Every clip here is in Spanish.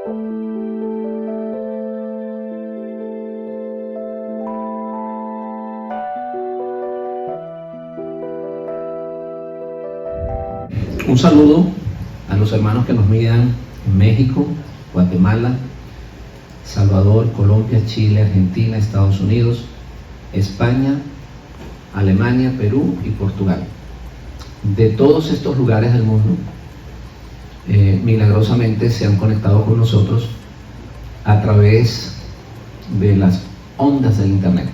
Un saludo a los hermanos que nos miran en México, Guatemala, Salvador, Colombia, Chile, Argentina, Estados Unidos, España, Alemania, Perú y Portugal. De todos estos lugares del mundo, milagrosamente se han conectado con nosotros a través de las ondas del internet.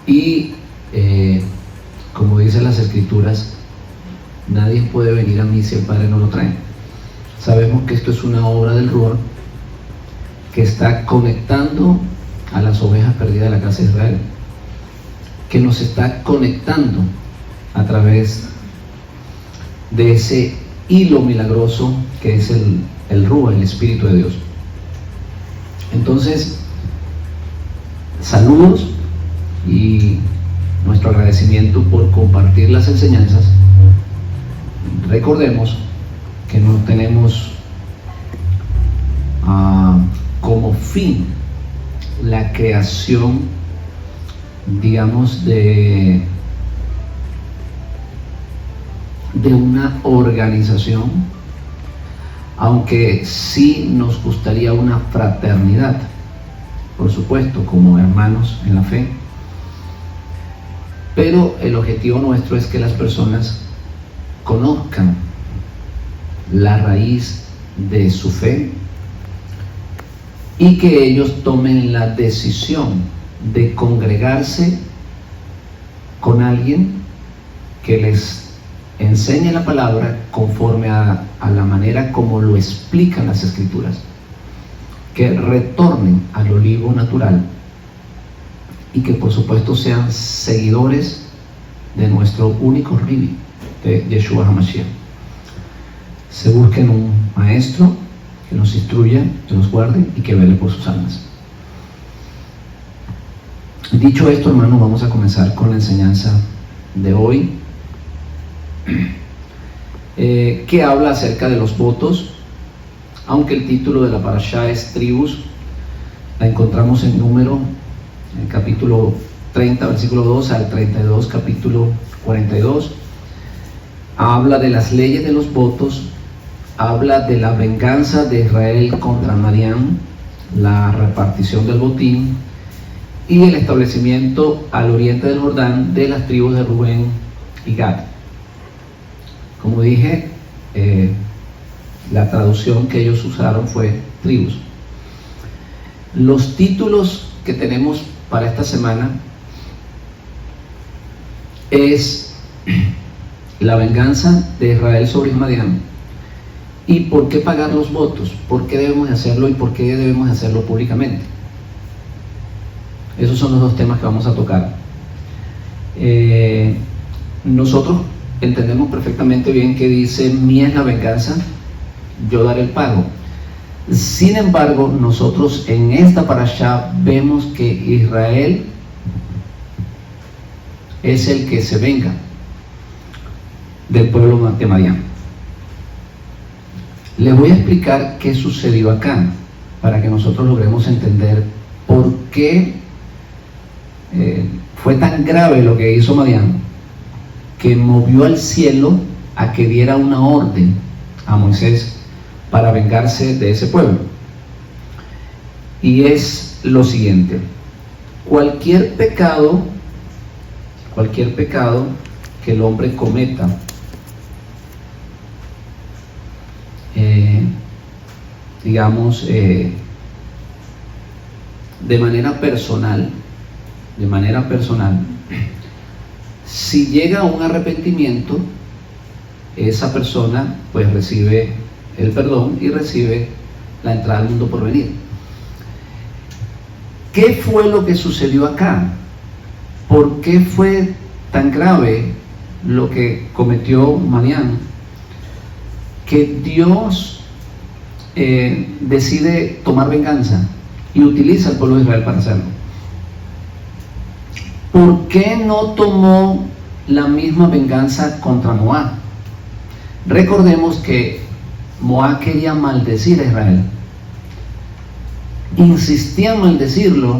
Y como dicen las escrituras, nadie puede venir a mí si el Padre no lo trae. Sabemos que esto es una obra del Ruach que está conectando a las ovejas perdidas de la casa de Israel, que nos está conectando a través de ese hilo milagroso que es el Ruach, el Espíritu de Dios. Entonces, saludos y nuestro agradecimiento por compartir las enseñanzas. Recordemos que no tenemos como fin la creación, digamos, de una organización, aunque sí nos gustaría una fraternidad, por supuesto, como hermanos en la fe, pero el objetivo nuestro es que las personas conozcan la raíz de su fe y que ellos tomen la decisión de congregarse con alguien que les enseñe la palabra conforme a la manera como lo explican las escrituras, que retornen al olivo natural y que por supuesto sean seguidores de nuestro único Rabí, de Yeshua HaMashiach. Se busquen un maestro que nos instruya, que nos guarde y que vele por sus almas. Dicho esto, hermano, vamos a comenzar con la enseñanza de hoy, que habla acerca de los votos. Aunque el título de la parashá es tribus, la encontramos en Número, en el capítulo 30, versículo 2 al 32, capítulo 42. Habla de las leyes de los votos, habla de la venganza de Israel contra Madián, la repartición del botín y el establecimiento al oriente del Jordán de las tribus de Rubén y Gad. Como dije, la traducción que ellos usaron fue tribus. Los títulos que tenemos para esta semana es la venganza de Israel sobre Madián y por qué pagar los votos, por qué debemos hacerlo y por qué debemos hacerlo públicamente. Esos son los dos temas que vamos a tocar. Nosotros entendemos perfectamente bien que dice: mía es la venganza, yo daré el pago. Sin embargo, nosotros en esta parashá vemos que Israel es el que se venga del pueblo de Madián. Les voy a explicar qué sucedió acá para que nosotros logremos entender por qué fue tan grave lo que hizo Madián, que movió al cielo a que diera una orden a Moisés para vengarse de ese pueblo. Y es lo siguiente: cualquier pecado que el hombre cometa, digamos, de manera personal, si llega a un arrepentimiento, esa persona pues recibe el perdón y recibe la entrada al mundo por venir. ¿Qué fue lo que sucedió acá? ¿Por qué fue tan grave lo que cometió Madián, que Dios decide tomar venganza y utiliza al pueblo de Israel para hacerlo? ¿Por qué no tomó la misma venganza contra Moab? Recordemos que Moab quería maldecir a Israel. Insistía en maldecirlo,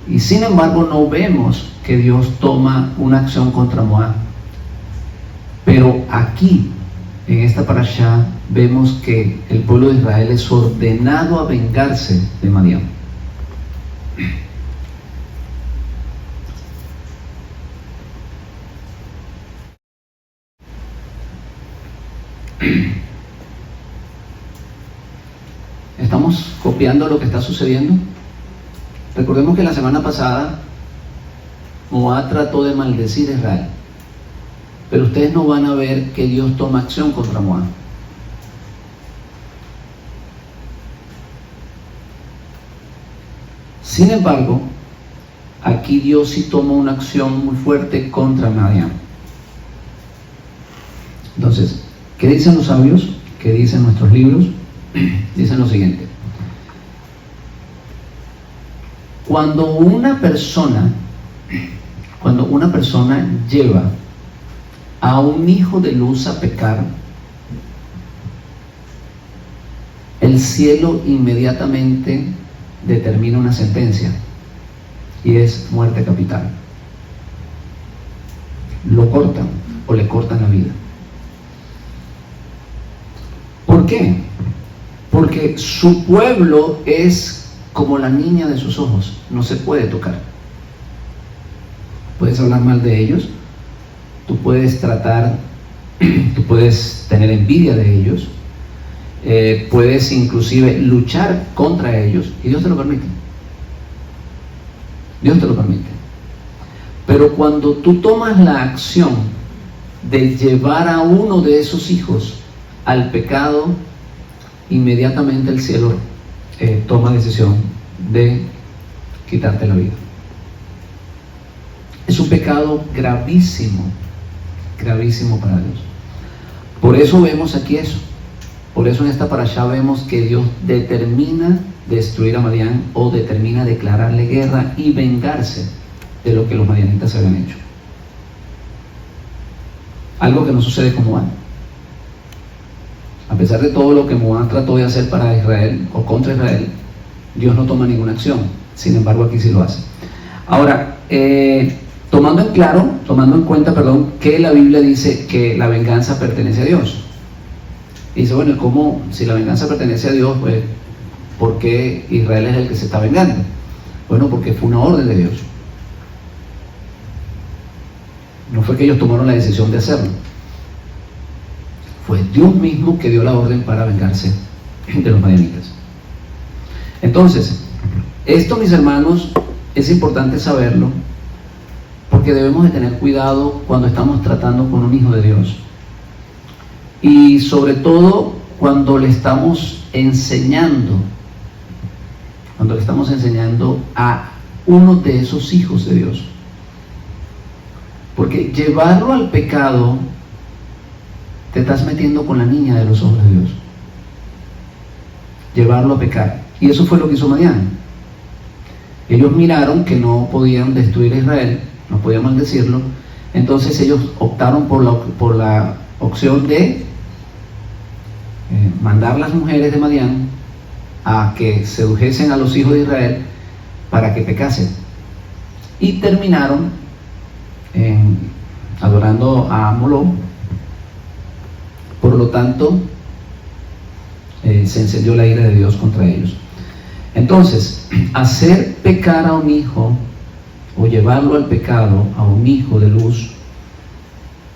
y sin embargo no vemos que Dios toma una acción contra Moab. Pero aquí, en esta parashá, vemos que el pueblo de Israel es ordenado a vengarse de Madián. ¿Estamos copiando lo que está sucediendo? Recordemos que la semana pasada Moab trató de maldecir a Israel, pero ustedes no van a ver que Dios toma acción contra Moab. Sin embargo, aquí Dios sí toma una acción muy fuerte contra Madián. Entonces, ¿qué dicen los sabios? ¿Qué dicen nuestros libros? Dicen lo siguiente: cuando una persona lleva a un hijo de luz a pecar, el cielo inmediatamente determina una sentencia, y es muerte capital. Lo cortan o le cortan la vida. ¿Por qué? Porque su pueblo es como la niña de sus ojos, no se puede tocar. Puedes hablar mal de ellos, tú puedes tener envidia de ellos, puedes inclusive luchar contra ellos, y Dios te lo permite. Dios te lo permite. Pero cuando tú tomas la acción de llevar a uno de esos hijos al pecado, inmediatamente el cielo toma decisión de quitarte la vida. Es un pecado gravísimo, gravísimo para Dios. Por eso vemos aquí eso. Por eso en esta parashá vemos que Dios determina destruir a Madián, o determina declararle guerra y vengarse de lo que los madianitas habían hecho. Algo que no sucede con Moab. A pesar de todo lo que Moab trató de hacer para Israel o contra Israel, Dios no toma ninguna acción. Sin embargo, aquí sí lo hace. Ahora, tomando en cuenta, que la Biblia dice que la venganza pertenece a Dios. Y dice, bueno, ¿cómo? Si la venganza pertenece a Dios, pues, ¿por qué Israel es el que se está vengando? Bueno, porque fue una orden de Dios. No fue que ellos tomaron la decisión de hacerlo. Fue Dios mismo que dio la orden para vengarse de los madianitas. Entonces, esto, mis hermanos, es importante saberlo, porque debemos de tener cuidado cuando estamos tratando con un hijo de Dios. Y sobre todo cuando le estamos enseñando a uno de esos hijos de Dios. Porque llevarlo al pecado, te estás metiendo con la niña de los ojos de Dios. Llevarlo a pecar. Y eso fue lo que hizo Madián. Ellos miraron que no podían destruir a Israel, no podían maldecirlo, entonces ellos optaron por la opción de mandar las mujeres de Madián a que sedujesen a los hijos de Israel para que pecasen. Y terminaron adorando a Moloch. Por lo tanto, se encendió la ira de Dios contra ellos. Entonces, hacer pecar a un hijo o llevarlo al pecado a un hijo de luz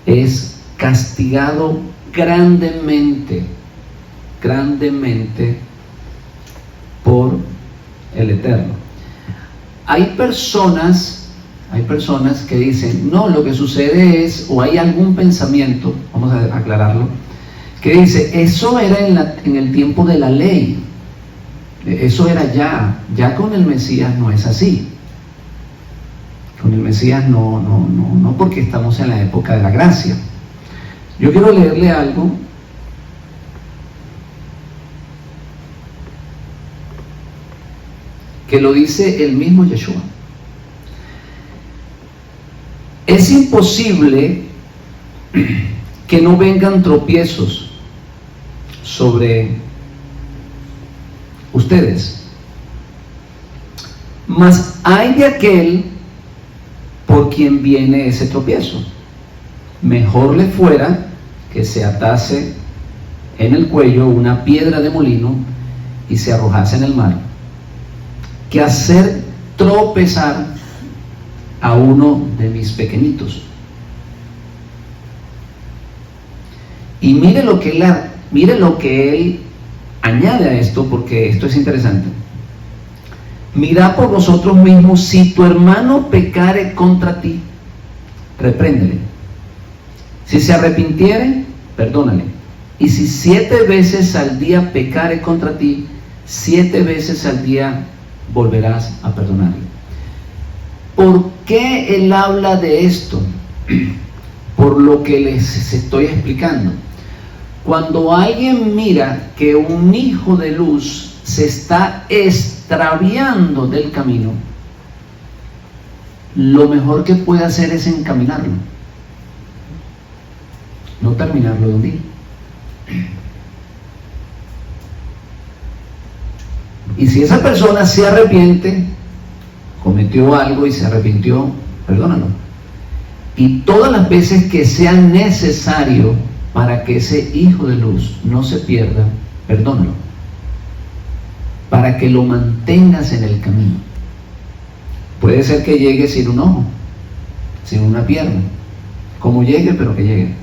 es castigado grandemente por el Eterno. Hay personas que dicen, no, lo que sucede es, o hay algún pensamiento, vamos a aclararlo, que dice, eso era en el tiempo de la ley, eso era ya con el Mesías no es así. Con el Mesías no, porque estamos en la época de la gracia. Yo quiero leerle algo que lo dice el mismo Yeshua. Es imposible que no vengan tropiezos sobre ustedes. Mas hay de aquel por quien viene ese tropiezo. Mejor le fuera que se atase en el cuello una piedra de molino y se arrojase en el mar, que hacer tropezar a uno de mis pequeñitos. Y mire lo que él añade a esto, porque esto es interesante. Mirad por vosotros mismos, si tu hermano pecare contra ti, repréndele. Si se arrepintiere, perdónale. Y si 7 veces al día pecare contra ti, 7 veces al día volverás a perdonarle. ¿Por qué él habla de esto? Por lo que les estoy explicando. Cuando alguien mira que un hijo de luz se está extraviando del camino, lo mejor que puede hacer es encaminarlo, no terminarlo de hundir. Y si esa persona se arrepiente, cometió algo y se arrepintió, perdónalo. Y todas las veces que sea necesario para que ese hijo de luz no se pierda, perdónalo, para que lo mantengas en el camino. Puede ser que llegue sin un ojo, sin una pierna, como llegue, pero que llegue.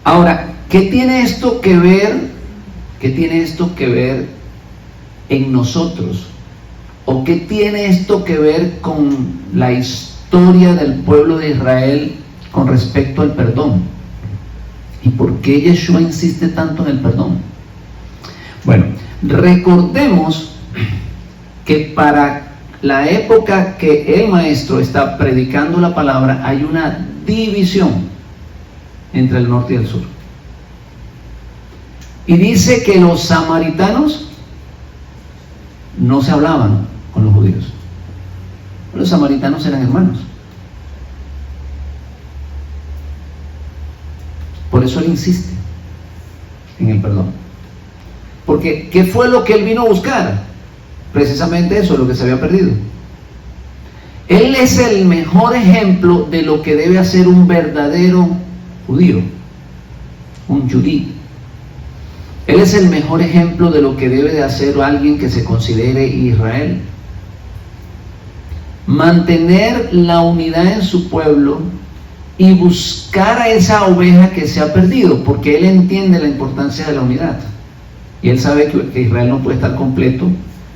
Ahora, ¿qué tiene esto que ver? ¿Qué tiene esto que ver en nosotros? ¿O qué tiene esto que ver con la historia del pueblo de Israel con respecto al perdón? ¿Y por qué Yeshua insiste tanto en el perdón? Bueno, recordemos que para la época que el maestro está predicando la palabra hay una división entre el norte y el sur. Y dice que los samaritanos no se hablaban con los judíos. Los samaritanos eran hermanos. Por eso él insiste en el perdón. Porque ¿qué fue lo que él vino a buscar? Precisamente eso, lo que se había perdido. Él es el mejor ejemplo de lo que debe hacer un verdadero judío, un yudí. Él es el mejor ejemplo de lo que debe de hacer alguien que se considere Israel. Mantener la unidad en su pueblo y buscar a esa oveja que se ha perdido, porque él entiende la importancia de la unidad. Y él sabe que Israel no puede estar completo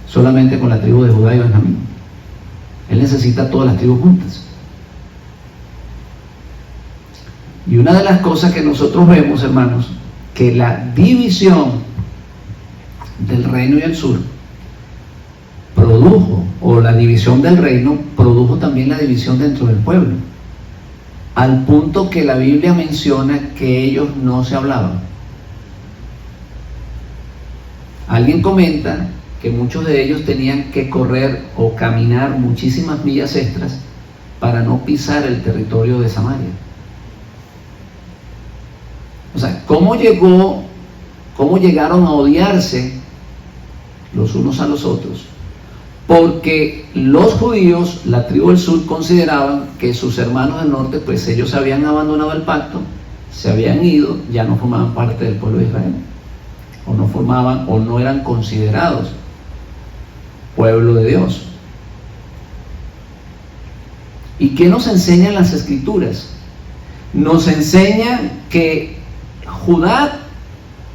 solamente con la tribu de Judá y Benjamín. Él necesita todas las tribus juntas. Y una de las cosas que nosotros vemos, hermanos, que la división del reino y el sur produjo, o la división del reino produjo también la división dentro del pueblo, al punto que la Biblia menciona que ellos no se hablaban. Alguien comenta que muchos de ellos tenían que correr o caminar muchísimas millas extras para no pisar el territorio de Samaria. O sea, ¿cómo llegaron a odiarse los unos a los otros? Porque los judíos, la tribu del sur, consideraban que sus hermanos del norte, pues ellos habían abandonado el pacto, se habían ido, ya no formaban parte del pueblo de Israel, o no formaban, o no eran considerados pueblo de Dios. ¿Y qué nos enseñan las Escrituras? Nos enseñan que Judá,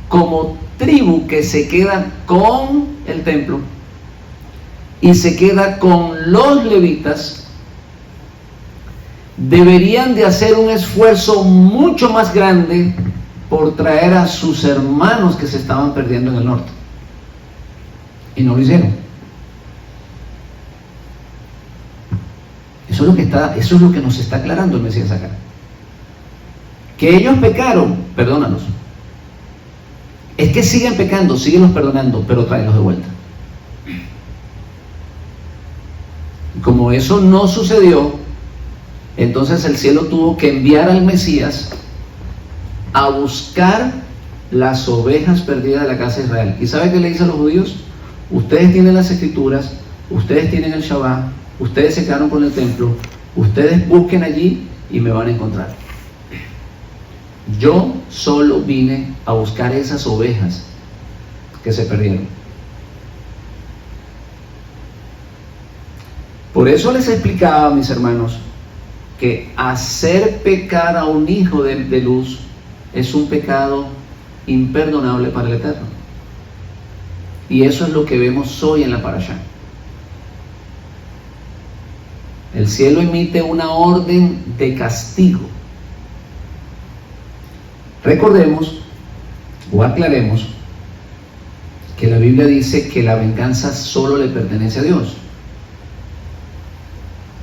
como tribu que se queda con el templo y se queda con los levitas, deberían de hacer un esfuerzo mucho más grande por traer a sus hermanos que se estaban perdiendo en el norte, y no lo hicieron. Eso es lo que nos está aclarando el Mesías acá. Que ellos pecaron, perdónalos. Es que siguen pecando, síguenos perdonando, pero tráelos de vuelta. Como eso no sucedió, entonces el cielo tuvo que enviar al Mesías a buscar las ovejas perdidas de la casa de Israel. ¿Y sabe qué le dice a los judíos? Ustedes tienen las escrituras, ustedes tienen el Shabbat, ustedes se quedaron con el templo, ustedes busquen allí y me van a encontrar. Yo solo vine a buscar esas ovejas que se perdieron. Por eso les explicaba, mis hermanos, que hacer pecar a un hijo de luz es un pecado imperdonable para el Eterno. Y eso es lo que vemos hoy en la parashá. El cielo emite una orden de castigo. Recordemos o aclaremos que la Biblia dice que la venganza solo le pertenece a Dios.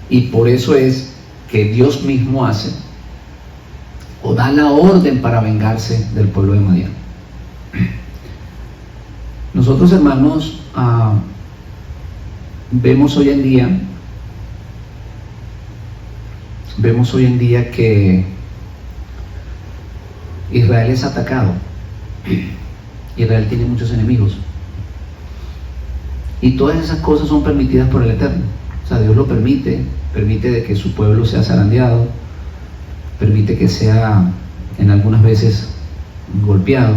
Y por eso es que Dios mismo hace o da la orden para vengarse del pueblo de Madián. Nosotros, hermanos, vemos hoy en día que Israel es atacado. Israel tiene muchos enemigos. Y todas esas cosas son permitidas por el Eterno. O sea, Dios lo permite de que su pueblo sea zarandeado, permite que sea en algunas veces golpeado,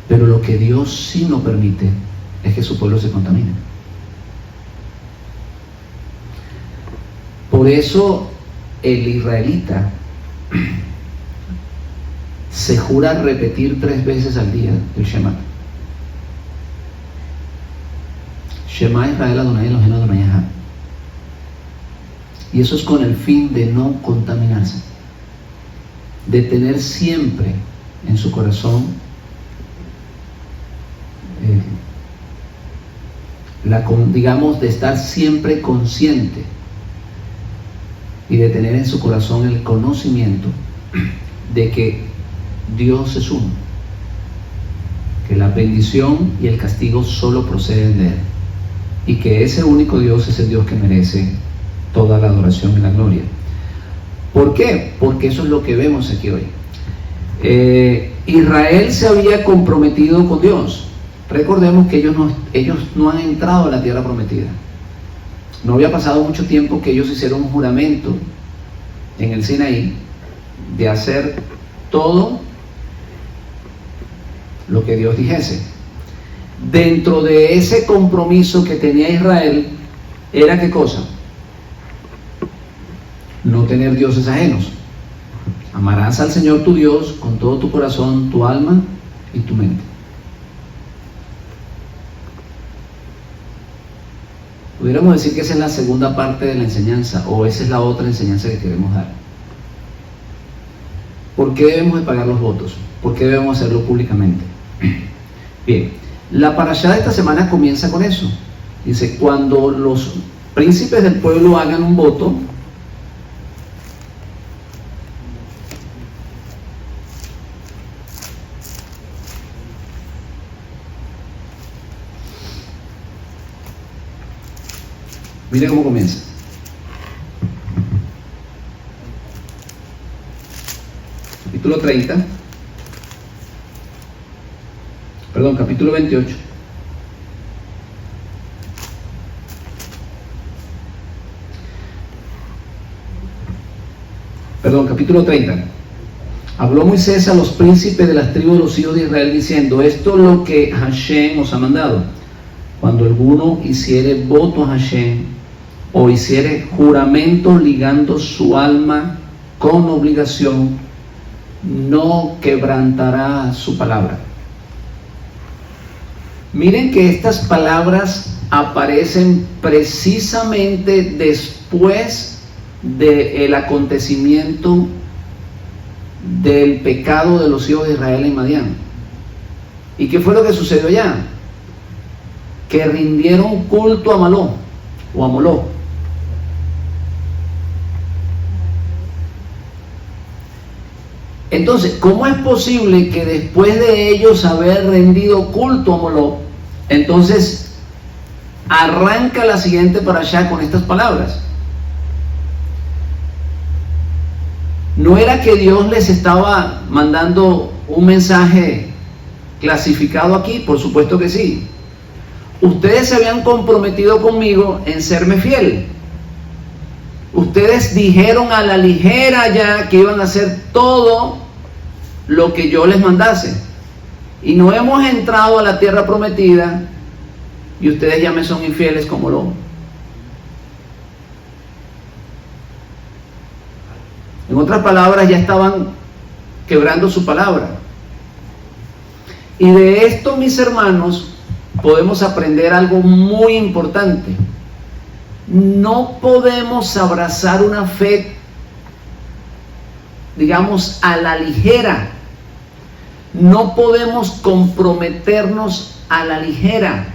pero lo que Dios sí no permite es que su pueblo se contamine. Por eso el israelita se jura repetir 3 veces al día el Shema. Shema Israel Adonai Eloheinu Adonai Echad. Y eso es con el fin de no contaminarse, de tener siempre en su corazón digamos, de estar siempre consciente y de tener en su corazón el conocimiento de que Dios es uno, que la bendición y el castigo solo proceden de Él, y que ese único Dios es el Dios que merece toda la adoración y la gloria. ¿Por qué? Porque eso es lo que vemos aquí hoy. Israel se había comprometido con Dios. Recordemos que ellos no han entrado a la tierra prometida. No había pasado mucho tiempo que ellos hicieron un juramento en el Sinaí de hacer todo lo que Dios dijese. Dentro de ese compromiso que tenía Israel era ¿qué cosa? No tener dioses ajenos. Amarás al Señor tu Dios con todo tu corazón, tu alma y tu mente. Pudiéramos decir que esa es la segunda parte de la enseñanza, o esa es la otra enseñanza que queremos dar. ¿Por qué debemos de pagar los votos? ¿Por qué debemos hacerlo públicamente? Bien, la parashá de esta semana comienza con eso. Dice, cuando los príncipes del pueblo hagan un voto, mire cómo comienza. Capítulo 30. Perdón, capítulo 28. Perdón, capítulo 30. Habló Moisés a los príncipes de las tribus de los hijos de Israel diciendo, esto es lo que Hashem os ha mandado. Cuando alguno hiciere voto a Hashem, o hiciere juramento ligando su alma con obligación, no quebrantará su palabra. Miren que estas palabras aparecen precisamente después del acontecimiento del pecado de los hijos de Israel en Madián. ¿Y qué fue lo que sucedió allá? Que rindieron culto a Maló o a Moló. Entonces, ¿cómo es posible que después de ellos haber rendido culto a Moló, entonces arranca la siguiente parashá con estas palabras? No era que Dios les estaba mandando un mensaje clasificado aquí, por supuesto que sí. Ustedes se habían comprometido conmigo en serme fiel. Ustedes dijeron a la ligera ya que iban a hacer todo lo que yo les mandase. Y no hemos entrado a la tierra prometida y ustedes ya me son infieles como lobo. En otras palabras, ya estaban quebrando su palabra. Y de esto, mis hermanos, podemos aprender algo muy importante. No podemos abrazar una fe, digamos, a la ligera. No podemos comprometernos a la ligera.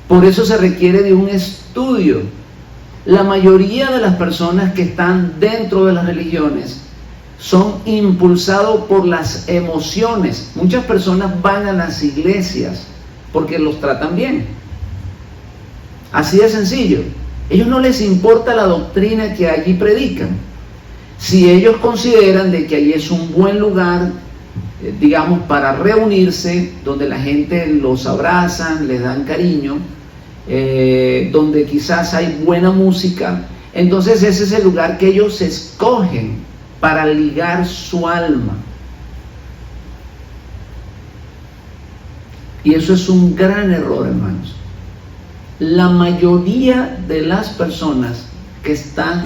Por eso se requiere de un estudio. La mayoría de las personas que están dentro de las religiones son impulsados por las emociones. Muchas personas van a las iglesias porque los tratan bien. Así de sencillo. A ellos no les importa la doctrina que allí predican. Si ellos consideran de que allí es un buen lugar, digamos, para reunirse, donde la gente los abrazan, les dan cariño, donde quizás hay buena música, entonces ese es el lugar que ellos escogen para ligar su alma. Y eso es un gran error, hermanos. La mayoría de las personas que están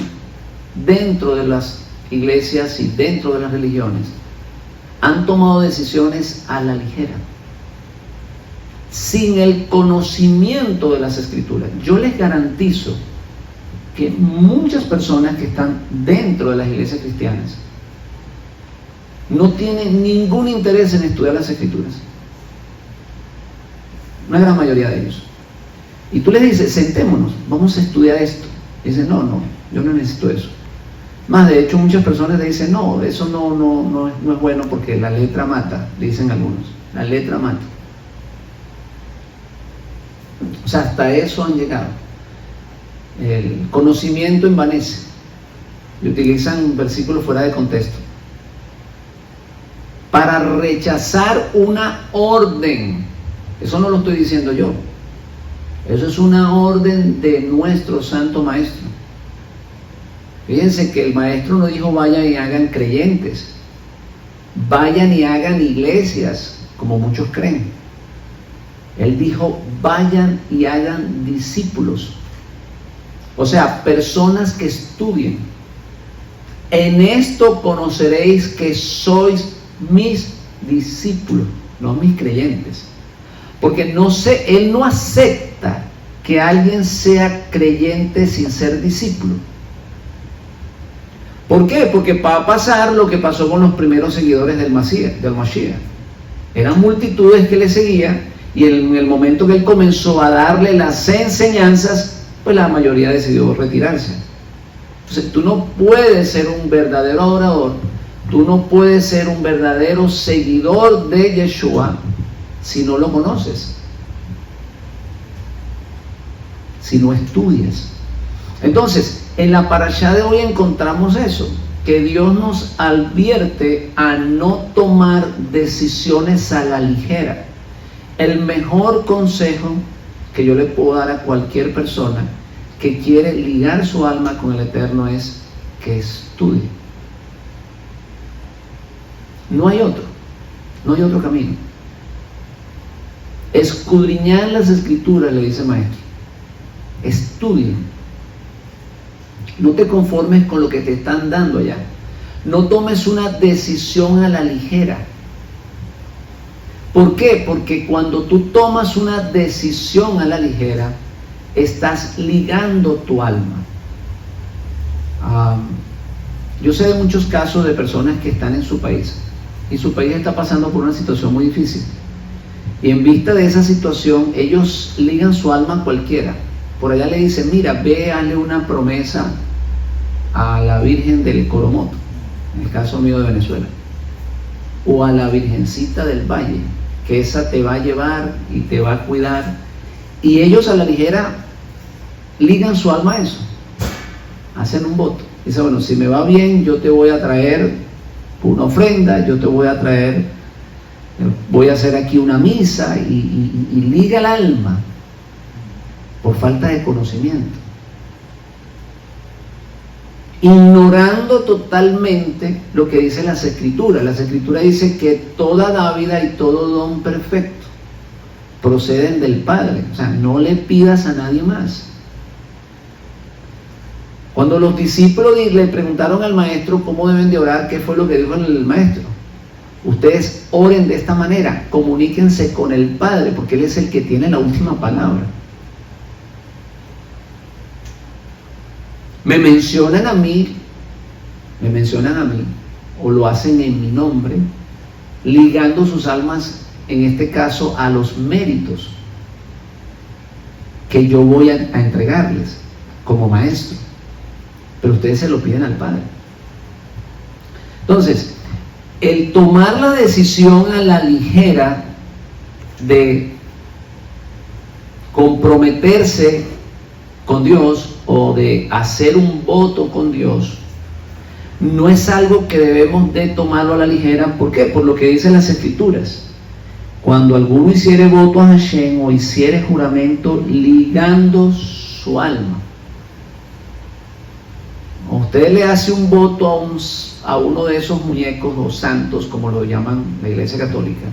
dentro de las iglesias y dentro de las religiones han tomado decisiones a la ligera, sin el conocimiento de las Escrituras. Yo les garantizo que muchas personas que están dentro de las iglesias cristianas no tienen ningún interés en estudiar las Escrituras. Una gran mayoría de ellos. Y tú les dices, sentémonos, vamos a estudiar esto. Y dicen, no, yo no necesito eso. Más, de hecho, muchas personas le dicen, no, eso no es bueno porque la letra mata, dicen algunos. La letra mata. O sea, hasta eso han llegado. El conocimiento envanece. Y utilizan versículos fuera de contexto para rechazar una orden. Eso no lo estoy diciendo yo. Eso es una orden de nuestro Santo Maestro. Fíjense que el Maestro no dijo vayan y hagan creyentes, vayan y hagan iglesias, como muchos creen. Él dijo vayan y hagan discípulos. O sea, personas que estudien. En esto conoceréis que sois mis discípulos, no mis creyentes. Porque Él no acepta que alguien sea creyente sin ser discípulo. ¿Por qué? Porque va a pasar lo que pasó con los primeros seguidores del Mashiach. Eran multitudes que le seguían, y en el momento que él comenzó a darle las enseñanzas, pues la mayoría decidió retirarse. Entonces tú no puedes ser un verdadero adorador, tú no puedes ser un verdadero seguidor de Yeshua si no lo conoces, si no estudias. Entonces, en la parashá de hoy encontramos eso, que Dios nos advierte a no tomar decisiones a la ligera. El mejor consejo que yo le puedo dar a cualquier persona que quiere ligar su alma con el Eterno es que estudie. No hay otro camino. Escudriñar las Escrituras, le dice el Maestro. Estudien. No te conformes con lo que te están dando allá. No tomes una decisión a la ligera. ¿Por qué? Porque cuando tú tomas una decisión a la ligera, estás ligando tu alma. Yo sé de muchos casos de personas que están en su país y su país está pasando por una situación muy difícil. Y en vista de esa situación, ellos ligan su alma a cualquiera. Por allá le dicen, mira, ve, hazle una promesa a la Virgen del Coromoto, en el caso mío de Venezuela, o a la Virgencita del Valle, que esa te va a llevar y te va a cuidar. Y ellos a la ligera ligan su alma a eso, hacen un voto. Dice, bueno, si me va bien, yo te voy a traer una ofrenda, yo te voy a traer, voy a hacer aquí una misa, y liga el alma por falta de conocimiento, ignorando totalmente lo que dice las Escrituras. Las Escrituras dice que toda dádiva y todo don perfecto proceden del Padre. O sea, no le pidas a nadie más. Cuando los discípulos le preguntaron al maestro cómo deben de orar, ¿qué fue lo que dijo el maestro? Ustedes oren de esta manera, comuníquense con el Padre, porque Él es el que tiene la última palabra. Me mencionan a mí, o lo hacen en mi nombre, ligando sus almas, en este caso, a los méritos que yo voy a entregarles como maestro. Pero ustedes se lo piden al Padre. Entonces, el tomar la decisión a la ligera de comprometerse con Dios o de hacer un voto con Dios no es algo que debemos de tomarlo a la ligera. ¿Por qué? Por lo que dicen las Escrituras. Cuando alguno hiciere voto a Hashem o hiciere juramento ligando su alma. Usted le hace un voto a uno de esos muñecos o santos, como lo llaman la Iglesia Católica.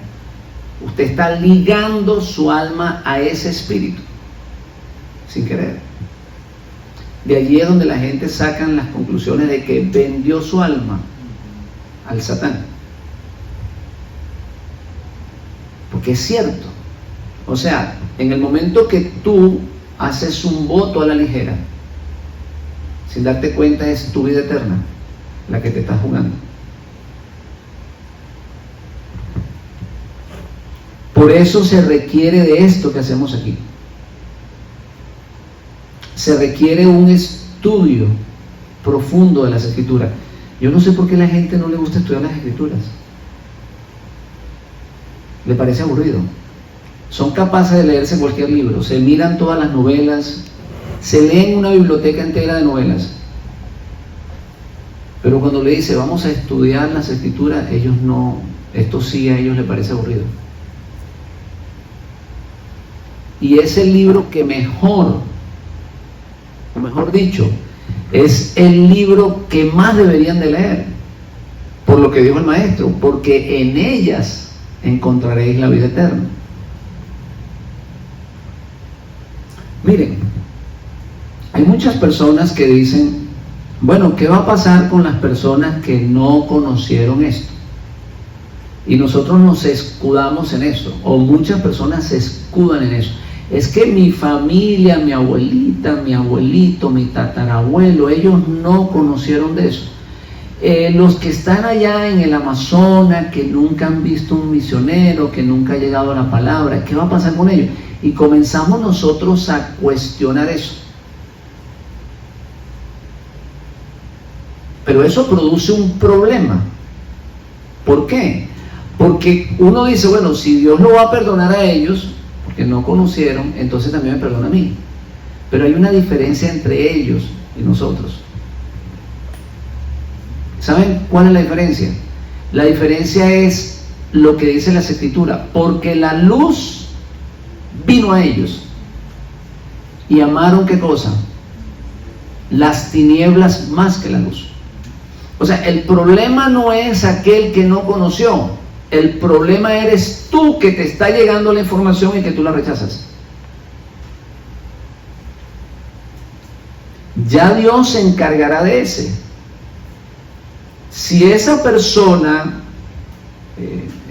Usted está ligando su alma a ese espíritu, sin querer. De allí es donde la gente saca las conclusiones de que vendió su alma al Satán. Porque es cierto. O sea, en el momento que tú haces un voto a la ligera, sin darte cuenta, es tu vida eterna la que te estás jugando. Por eso se requiere de esto que hacemos aquí. Se requiere un estudio profundo de las Escrituras. Yo no sé por qué a la gente no le gusta estudiar las Escrituras. Le parece aburrido. Son capaces de leerse cualquier libro, se miran todas las novelas, se leen una biblioteca entera de novelas, pero cuando le dice vamos a estudiar las Escrituras, ellos no, esto sí a ellos les parece aburrido. Y es el libro que mejor, o mejor dicho, es el libro que más deberían de leer, por lo que dijo el maestro, porque en ellas encontraréis la vida eterna. Miren, hay muchas personas que dicen, bueno, ¿qué va a pasar con las personas que no conocieron esto? Y nosotros nos escudamos en eso, o muchas personas se escudan en eso. Es que mi familia, mi abuelita, mi abuelito, mi tatarabuelo, ellos no conocieron de eso. Los que están allá en el Amazonas, que nunca han visto un misionero, que nunca ha llegado a la palabra, ¿qué va a pasar con ellos? Y comenzamos nosotros a cuestionar eso. Pero eso produce un problema. ¿Por qué? Porque uno dice, bueno, si Dios lo va a perdonar a ellos, porque no conocieron, entonces también me perdona a mí. Pero hay una diferencia entre ellos y nosotros. ¿Saben cuál es la diferencia? La diferencia es lo que dice las Escrituras, porque la luz vino a ellos y amaron, ¿qué cosa? Las tinieblas más que la luz. O sea, el problema no es aquel que no conoció, el problema eres tú, que te está llegando la información y que tú la rechazas. Ya Dios se encargará de ese. Si esa persona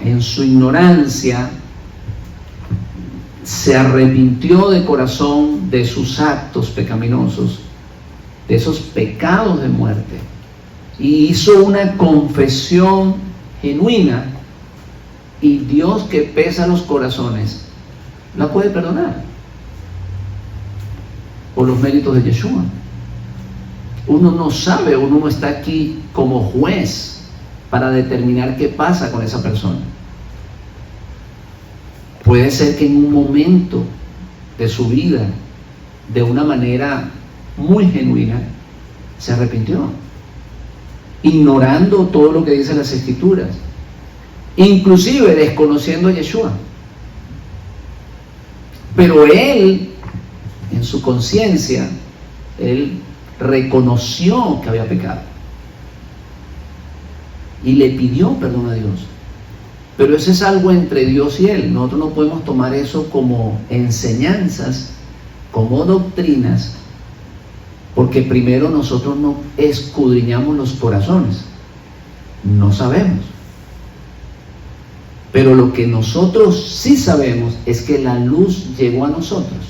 en su ignorancia se arrepintió de corazón de sus actos pecaminosos, de esos pecados de muerte, y hizo una confesión genuina, y Dios, que pesa los corazones, la puede perdonar por los méritos de Yeshua. Uno no sabe, uno no está aquí como juez para determinar qué pasa con esa persona. Puede ser que en un momento de su vida, de una manera muy genuina, se arrepintió ignorando todo lo que dicen las Escrituras, inclusive desconociendo a Yeshua. Pero él, en su conciencia, él reconoció que había pecado y le pidió perdón a Dios. Pero eso es algo entre Dios y él. Nosotros no podemos tomar eso como enseñanzas, como doctrinas, porque primero nosotros no escudriñamos los corazones, no sabemos. Pero lo que nosotros sí sabemos es que la luz llegó a nosotros.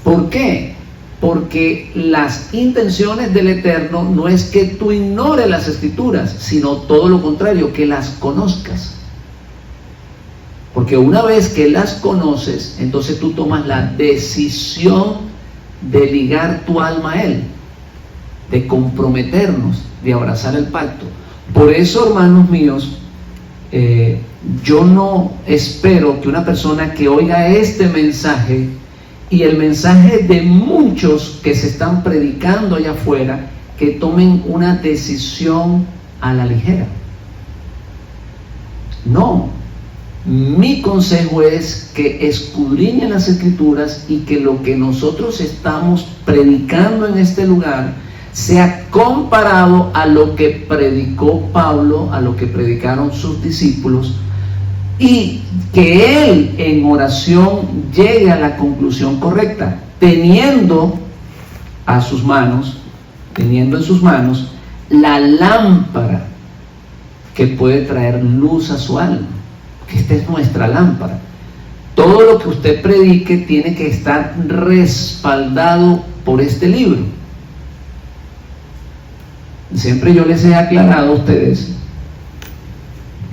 ¿Por qué? Porque las intenciones del Eterno no es que tú ignores las Escrituras, sino todo lo contrario, que las conozcas. Porque una vez que las conoces, entonces tú tomas la decisión de ligar tu alma a Él, de comprometernos, de abrazar el pacto. Por eso, hermanos míos, yo no espero que una persona que oiga este mensaje y el mensaje de muchos que se están predicando allá afuera, que tomen una decisión a la ligera. No, mi consejo es que escudriñen las Escrituras y que lo que nosotros estamos predicando en este lugar sea comparado a lo que predicó Pablo, a lo que predicaron sus discípulos, y que él en oración llegue a la conclusión correcta, teniendo en sus manos la lámpara que puede traer luz a su alma, que esta es nuestra lámpara. Todo lo que usted predique tiene que estar respaldado por este libro. Siempre yo les he aclarado a ustedes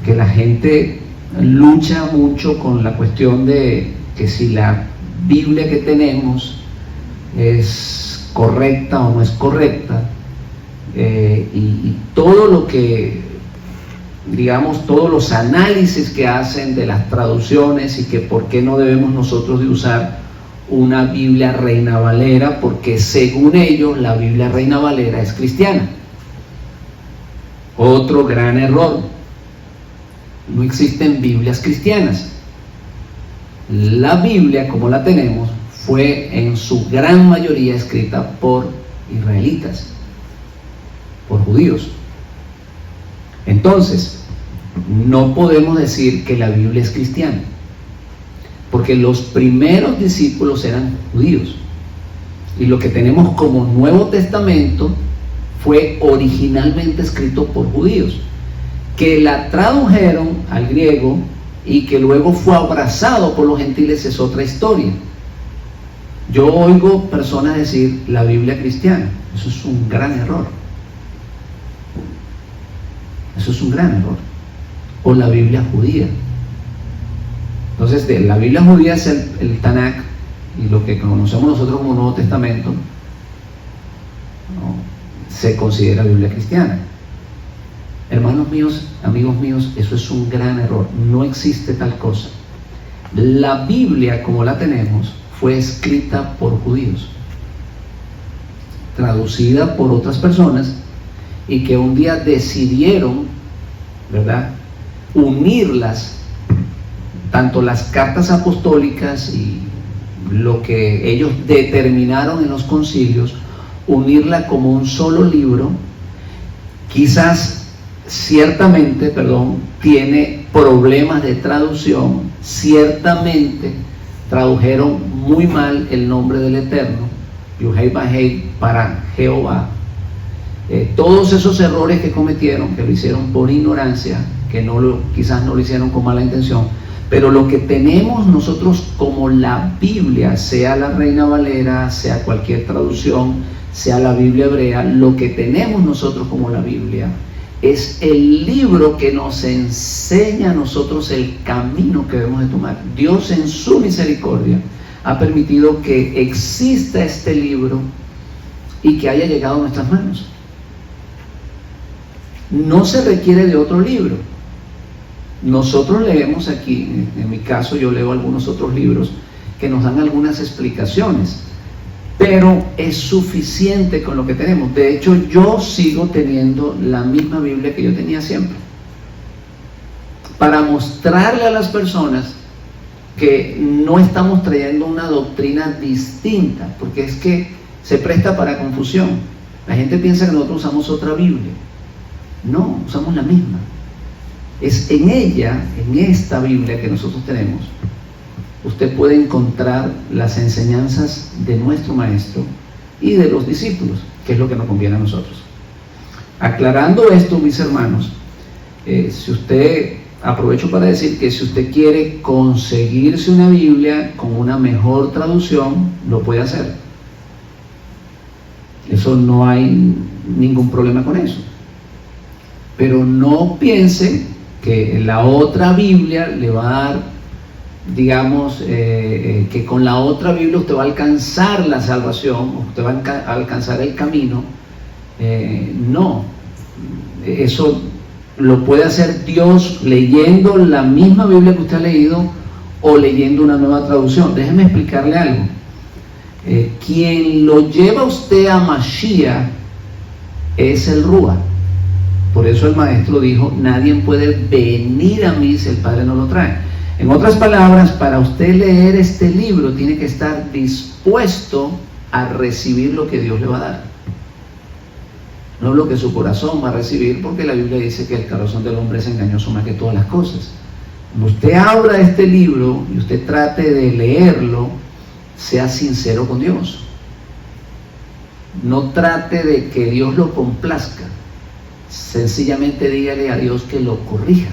que la gente lucha mucho con la cuestión de que si la Biblia que tenemos es correcta o no es correcta, y todo lo que, digamos, todos los análisis que hacen de las traducciones, y que por qué no debemos nosotros de usar una Biblia Reina Valera, porque según ellos la Biblia Reina Valera es cristiana. Otro gran error: no existen Biblias cristianas. La Biblia como la tenemos fue en su gran mayoría escrita por israelitas, por judíos. Entonces, no podemos decir que la Biblia es cristiana, porque los primeros discípulos eran judíos, y lo que tenemos como Nuevo Testamento fue originalmente escrito por judíos, que la tradujeron al griego y que luego fue abrazado por los gentiles. Es otra historia. Yo oigo personas decir la Biblia cristiana. Eso es un gran error. Eso es un gran error. O la Biblia judía. Entonces, la Biblia judía es el Tanakh, y lo que conocemos nosotros como Nuevo Testamento, ¿no?, se considera Biblia cristiana. Hermanos míos, amigos míos, eso es un gran error. No existe tal cosa. La Biblia como la tenemos fue escrita por judíos, traducida por otras personas, y que un día decidieron, ¿verdad?, unirlas, tanto las cartas apostólicas y lo que ellos determinaron en los concilios, unirla como un solo libro. Quizás, ciertamente, tiene problemas de traducción. Ciertamente tradujeron muy mal el nombre del Eterno, Yuhei Bahei, para Jehová. Todos esos errores que cometieron, que lo hicieron por ignorancia, que quizás no lo hicieron con mala intención, pero lo que tenemos nosotros como la Biblia, sea la Reina Valera, sea cualquier traducción, sea la Biblia hebrea, lo que tenemos nosotros como la Biblia es el libro que nos enseña a nosotros el camino que debemos de tomar. Dios, en su misericordia, ha permitido que exista este libro y que haya llegado a nuestras manos. No se requiere de otro libro. Nosotros leemos aquí, en mi caso yo leo algunos otros libros que nos dan algunas explicaciones, pero es suficiente con lo que tenemos. De hecho, yo sigo teniendo la misma Biblia que yo tenía siempre, para mostrarle a las personas que no estamos trayendo una doctrina distinta, porque es que se presta para confusión. La gente piensa que nosotros usamos otra Biblia. No, usamos la misma. Es en ella, en esta Biblia que nosotros tenemos, usted puede encontrar las enseñanzas de nuestro maestro y de los discípulos, que es lo que nos conviene a nosotros. Aclarando esto, mis hermanos, si usted, aprovecho para decir que si usted quiere conseguirse una Biblia con una mejor traducción, lo puede hacer. Eso no hay ningún problema con eso. Pero no piense que la otra Biblia le va a dar, digamos, que con la otra Biblia usted va a alcanzar la salvación, usted va a alcanzar el camino. No, eso lo puede hacer Dios leyendo la misma Biblia que usted ha leído o leyendo una nueva traducción. Déjeme explicarle algo. Quien lo lleva a usted a Mashiach es el Rúa. Por eso el maestro dijo: nadie puede venir a mí si el Padre no lo trae. En otras palabras, para usted leer este libro tiene que estar dispuesto a recibir lo que Dios le va a dar, no lo que su corazón va a recibir, porque la Biblia dice que el corazón del hombre es engañoso más que todas las cosas. Cuando usted abra este libro y usted trate de leerlo, sea sincero con Dios. No trate de que Dios lo complazca. Sencillamente dígale a Dios que lo corrija.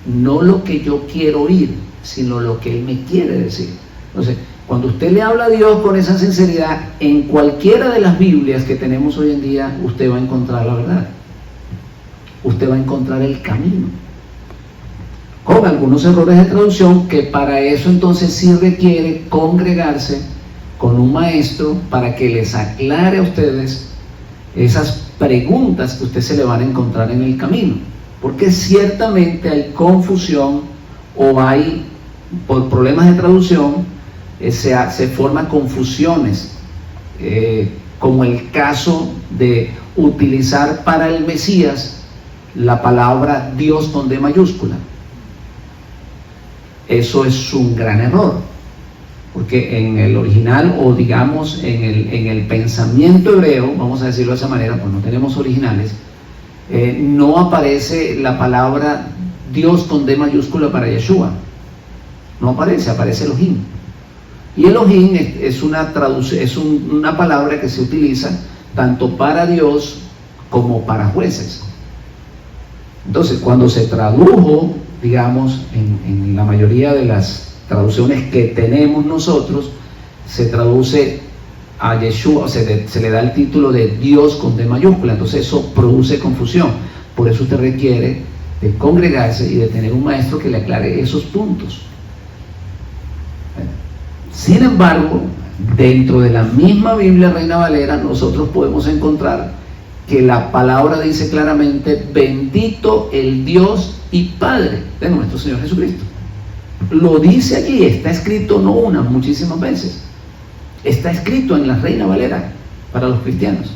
No lo que yo quiero oír, sino lo que Él me quiere decir. Entonces, cuando usted le habla a Dios con esa sinceridad, en cualquiera de las Biblias que tenemos hoy en día, usted va a encontrar la verdad. Usted va a encontrar el camino. Con algunos errores de traducción, que para eso entonces sí requiere congregarse con un maestro para que les aclare a ustedes esas preguntas que usted se le van a encontrar en el camino. Porque ciertamente hay confusión o hay, por problemas de traducción, se forman confusiones, como el caso de utilizar para el Mesías la palabra Dios con D mayúscula. Eso es un gran error, porque en el original, o digamos en el pensamiento hebreo, vamos a decirlo de esa manera, pues no tenemos originales, no aparece la palabra Dios con D mayúscula para Yeshua. No aparece, aparece Elohim. Y Elohim es una palabra que se utiliza tanto para Dios como para jueces. Entonces, cuando se tradujo, digamos, en la mayoría de las traducciones que tenemos nosotros, se traduce a Yeshua, se le da el título de Dios con D mayúscula. Entonces eso produce confusión. Por eso usted requiere de congregarse y de tener un maestro que le aclare esos puntos. Sin embargo, dentro de la misma Biblia Reina Valera, nosotros podemos encontrar que la palabra dice claramente: bendito el Dios y Padre de nuestro Señor Jesucristo. Lo dice allí, está escrito no una, muchísimas veces. Está escrito en la Reina Valera para los cristianos: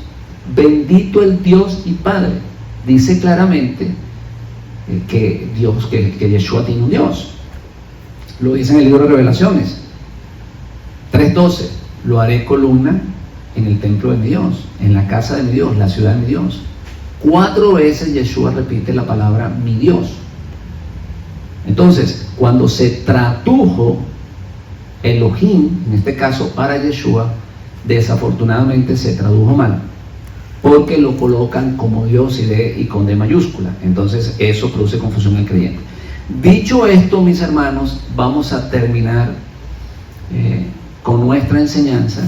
bendito el Dios y Padre. Dice claramente que Dios, que Yeshua tiene un Dios. Lo dice en el libro de Revelaciones 3:12: lo haré columna en el templo de mi Dios, en la casa de mi Dios, la ciudad de mi Dios. 4 veces Yeshua repite la palabra mi Dios. Entonces, cuando se tradujo Elohim, en este caso para Yeshua, desafortunadamente se tradujo mal, porque lo colocan como Dios y con D mayúscula. Entonces eso produce confusión en el creyente. Dicho esto, mis hermanos, vamos a terminar con nuestra enseñanza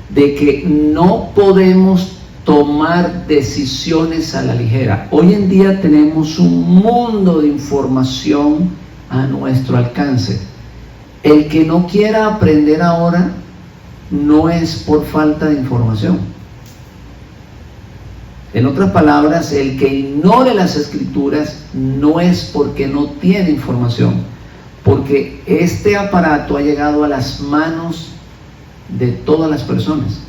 de que no podemos tomar decisiones a la ligera. Hoy en día tenemos un mundo de información a nuestro alcance. El que no quiera aprender ahora no es por falta de información. En otras palabras, el que ignore las escrituras no es porque no tiene información, porque este aparato ha llegado a las manos de todas las personas.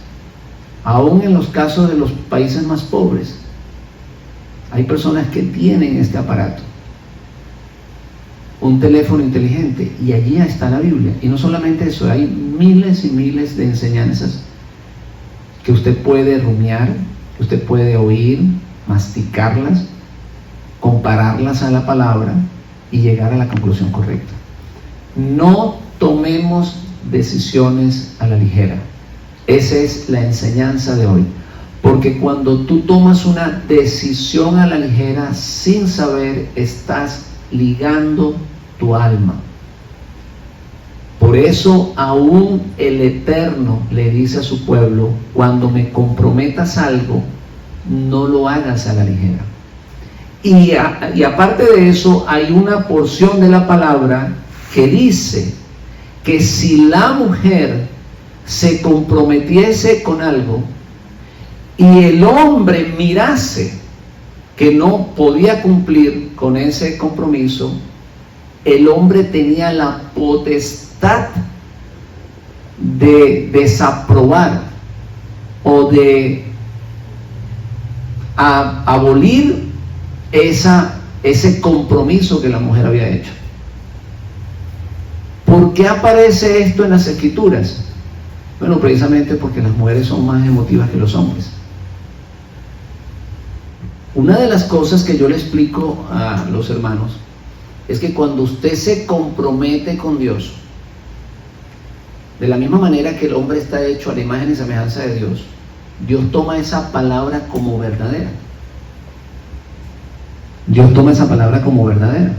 Aún en los casos de los países más pobres, hay personas que tienen este aparato, un teléfono inteligente, y allí está la Biblia. Y no solamente eso, hay miles y miles de enseñanzas que usted puede rumiar, que usted puede oír, masticarlas, compararlas a la palabra y llegar a la conclusión correcta. No tomemos decisiones a la ligera. Esa es la enseñanza de hoy. Porque cuando tú tomas una decisión a la ligera sin saber, estás ligando tu alma. Por eso aún el Eterno le dice a su pueblo: cuando me comprometas algo, no lo hagas a la ligera. Y aparte de eso, hay una porción de la palabra que dice que si la mujer se comprometiese con algo y el hombre mirase que no podía cumplir con ese compromiso, el hombre tenía la potestad de desaprobar o de abolir ese compromiso que la mujer había hecho. ¿Por qué aparece esto en las Escrituras? Bueno, precisamente porque las mujeres son más emotivas que los hombres. Una de las cosas que yo le explico a los hermanos es que cuando usted se compromete con Dios, de la misma manera que el hombre está hecho a la imagen y semejanza de Dios, Dios toma esa palabra como verdadera. Dios toma esa palabra como verdadera.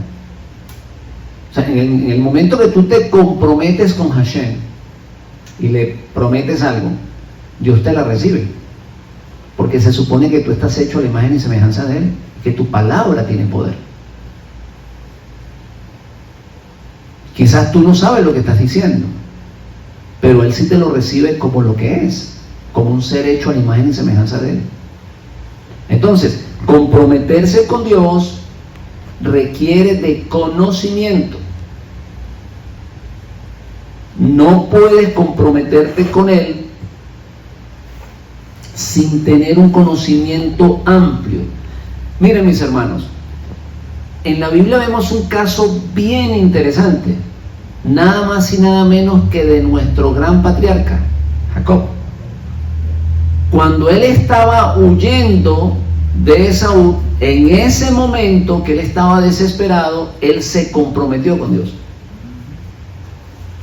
O sea, en el momento que tú te comprometes con Hashem y le prometes algo, Dios te la recibe, porque se supone que tú estás hecho a la imagen y semejanza de Él, que tu palabra tiene poder. Quizás tú no sabes lo que estás diciendo, pero Él sí te lo recibe como lo que es, como un ser hecho a la imagen y semejanza de Él. Entonces, comprometerse con Dios requiere de conocimiento. No puedes comprometerte con Él sin tener un conocimiento amplio. Miren, mis hermanos, en la Biblia vemos un caso bien interesante, nada más y nada menos que de nuestro gran patriarca, Jacob. Cuando él estaba huyendo de Esaú, en ese momento que él estaba desesperado, él se comprometió con Dios.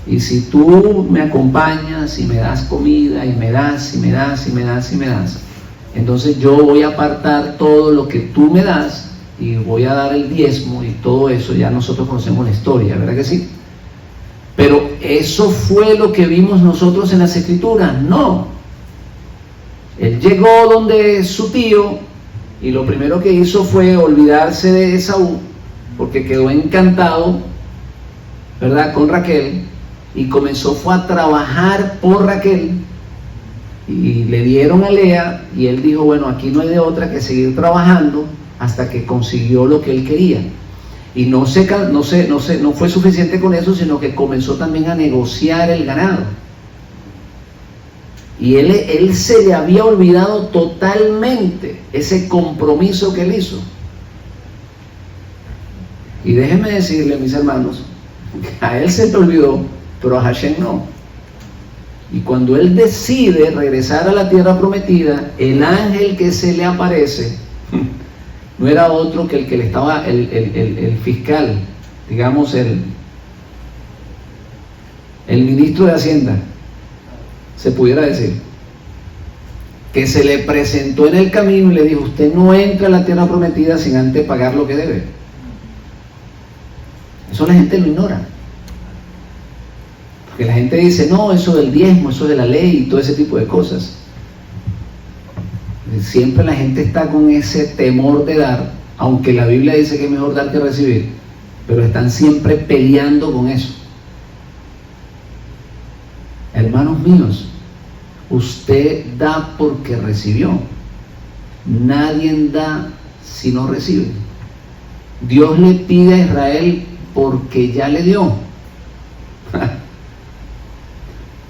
Y si tú me acompañas y me das comida y me das, y me das, y me das, y me das, entonces yo voy a apartar todo lo que tú me das y voy a dar el diezmo y todo eso. Ya nosotros conocemos la historia, ¿verdad que sí? Pero ¿eso fue lo que vimos nosotros en las Escrituras? No. Él llegó donde su tío y lo primero que hizo fue olvidarse de Esaú, porque quedó encantado, ¿verdad?, con Raquel, y fue a trabajar por Raquel, y le dieron a Lea, y él dijo: bueno, aquí no hay de otra que seguir trabajando hasta que consiguió lo que él quería. Y no fue suficiente con eso, sino que comenzó también a negociar el ganado. Y él se le había olvidado totalmente ese compromiso que él hizo. Y déjenme decirle, mis hermanos, que a él se le olvidó, pero a Hashem no. Y cuando él decide regresar a la tierra prometida, el ángel que se le aparece no era otro que el que le estaba, el fiscal, digamos, el ministro de Hacienda, se pudiera decir, que se le presentó en el camino y le dijo: usted no entra a la tierra prometida sin antes pagar lo que debe. Eso la gente lo ignora, porque la gente dice: no, eso del diezmo, eso de la ley y todo ese tipo de cosas. Siempre la gente está con ese temor de dar, aunque la Biblia dice que es mejor dar que recibir, pero están siempre peleando con eso. Hermanos míos, usted da porque recibió. Nadie da si no recibe. Dios le pide a Israel porque ya le dio.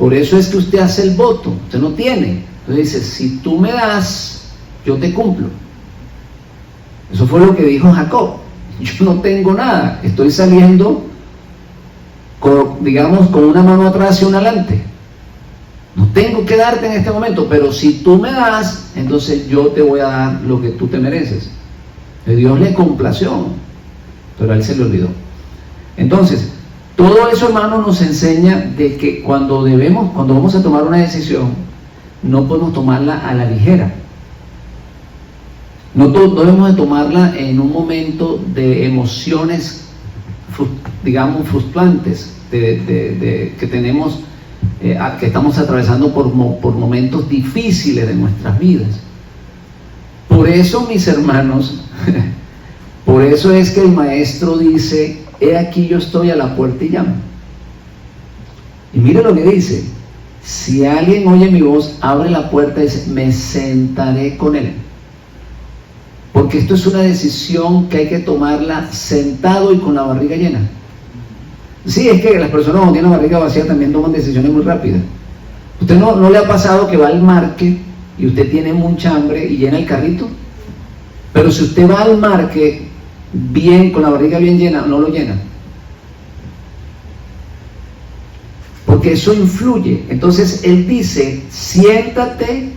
Por eso es que usted hace el voto, usted no tiene. Entonces dice, si tú me das, yo te cumplo. Eso fue lo que dijo Jacob. Yo no tengo nada, estoy saliendo digamos con una mano atrás y una adelante. No tengo que darte en este momento, pero si tú me das, entonces yo te voy a dar lo que tú te mereces. A Dios le complació, pero a él se le olvidó. Entonces, todo eso, hermano, nos enseña de que cuando vamos a tomar una decisión, no podemos tomarla a la ligera. No debemos de tomarla en un momento de emociones, digamos, frustrantes, que tenemos, que estamos atravesando por momentos difíciles de nuestras vidas. Por eso, mis hermanos, por eso es que el maestro dice, he aquí yo estoy a la puerta y llamo. Y mire lo que dice, si alguien oye mi voz, abre la puerta y dice, me sentaré con él. Porque esto es una decisión que hay que tomarla sentado y con la barriga llena. Sí, es que las personas cuando tienen la barriga vacía también toman decisiones muy rápidas. ¿Usted no le ha pasado que va al market y usted tiene mucha hambre y llena el carrito? Pero si usted va al market bien, con la barriga bien llena, no lo llena. Porque eso influye. Entonces él dice, siéntate,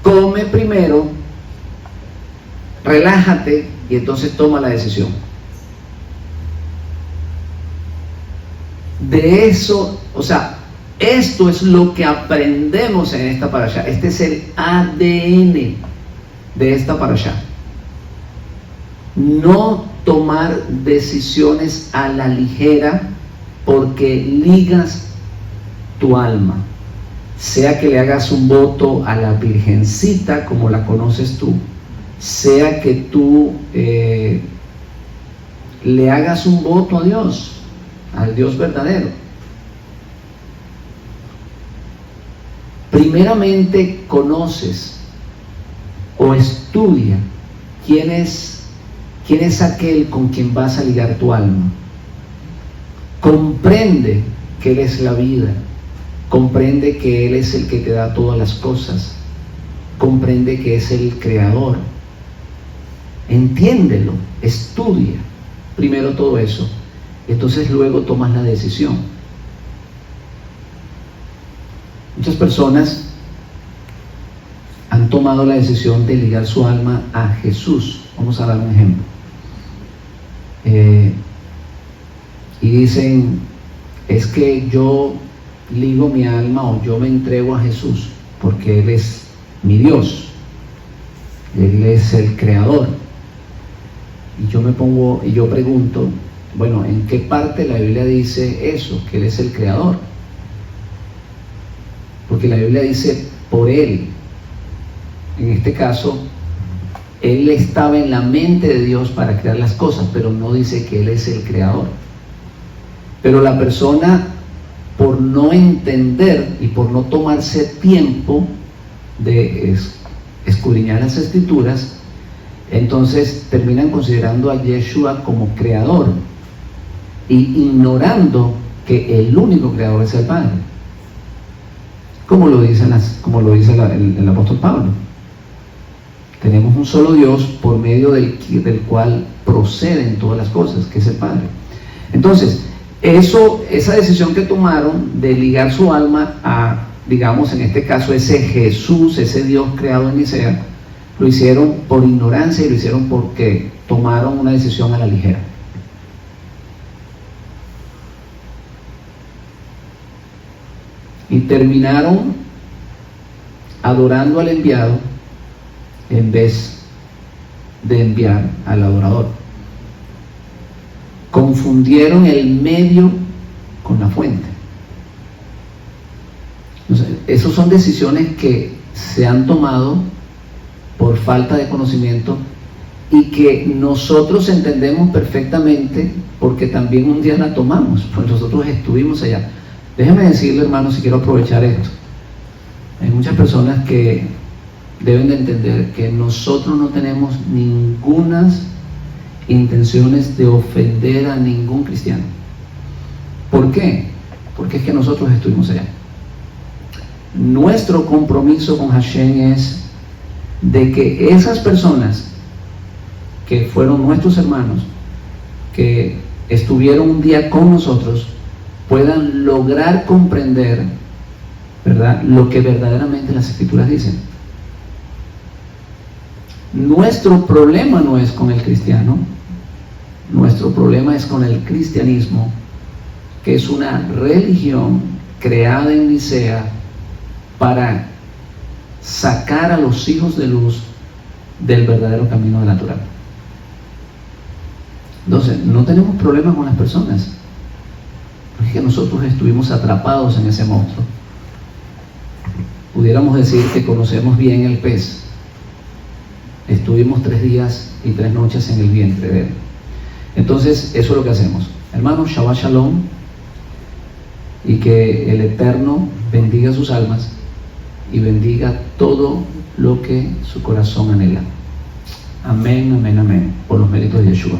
come primero, relájate y entonces toma la decisión. De eso, o sea, esto es lo que aprendemos en esta parashá. Este es el ADN de esta parashá. No tomar decisiones a la ligera porque ligas tu alma. Sea que le hagas un voto a la Virgencita como la conoces tú, sea que tú le hagas un voto a Dios, al Dios verdadero. Primeramente conoces o estudia quién es aquel con quien vas a ligar tu alma. Comprende que Él es la vida, comprende que Él es el que te da todas las cosas, comprende que es el creador. Entiéndelo, estudia primero todo eso, entonces luego tomas la decisión. Muchas personas han tomado la decisión de ligar su alma a Jesús. Vamos a dar un ejemplo. Y dicen, es que yo ligo mi alma o yo me entrego a Jesús porque Él es mi Dios, Él es el creador. Y yo pregunto, bueno, ¿en qué parte la Biblia dice eso, que Él es el creador? Porque la Biblia dice por Él. En este caso, Él estaba en la mente de Dios para crear las cosas, pero no dice que Él es el creador. Pero la persona, por no entender y por no tomarse tiempo de escudriñar las Escrituras, entonces terminan considerando a Yeshua como creador y ignorando que el único creador es el Padre, como lo dice el apóstol Pablo. Tenemos un solo Dios por medio del cual proceden todas las cosas, que es el Padre. Entonces, esa decisión que tomaron de ligar su alma a, digamos, en este caso, ese Jesús, ese Dios creado en Nicea, lo hicieron por ignorancia y lo hicieron porque tomaron una decisión a la ligera. Y terminaron adorando al enviado en vez de enviar al adorador. Confundieron el medio con la fuente. Entonces, esas son decisiones que se han tomado por falta de conocimiento y que nosotros entendemos perfectamente porque también un día la tomamos, pues nosotros estuvimos allá. Déjeme decirle, hermano, si quiero aprovechar esto, hay muchas personas que deben de entender que nosotros no tenemos ninguna intenciones de ofender a ningún cristiano. ¿Por qué? Porque es que nosotros estuvimos allá. nuestro compromiso con Hashem es de que esas personas que fueron nuestros hermanos, que estuvieron un día con nosotros, puedan lograr comprender, ¿verdad?, lo que verdaderamente las Escrituras dicen. Nuestro problema no es con el cristiano, nuestro problema es con el cristianismo, que es una religión creada en Nicea para sacar a los hijos de luz del verdadero camino de la Torá. Entonces, no tenemos problemas con las personas, porque es que nosotros estuvimos atrapados en ese monstruo. Pudiéramos decir que conocemos bien el pez. Estuvimos 3 días y 3 noches en el vientre de él. Entonces, eso es lo que hacemos. Hermanos, Shabbat Shalom, y que el Eterno bendiga sus almas y bendiga todo lo que su corazón anhela. Amén, amén, amén, por los méritos de Yeshua.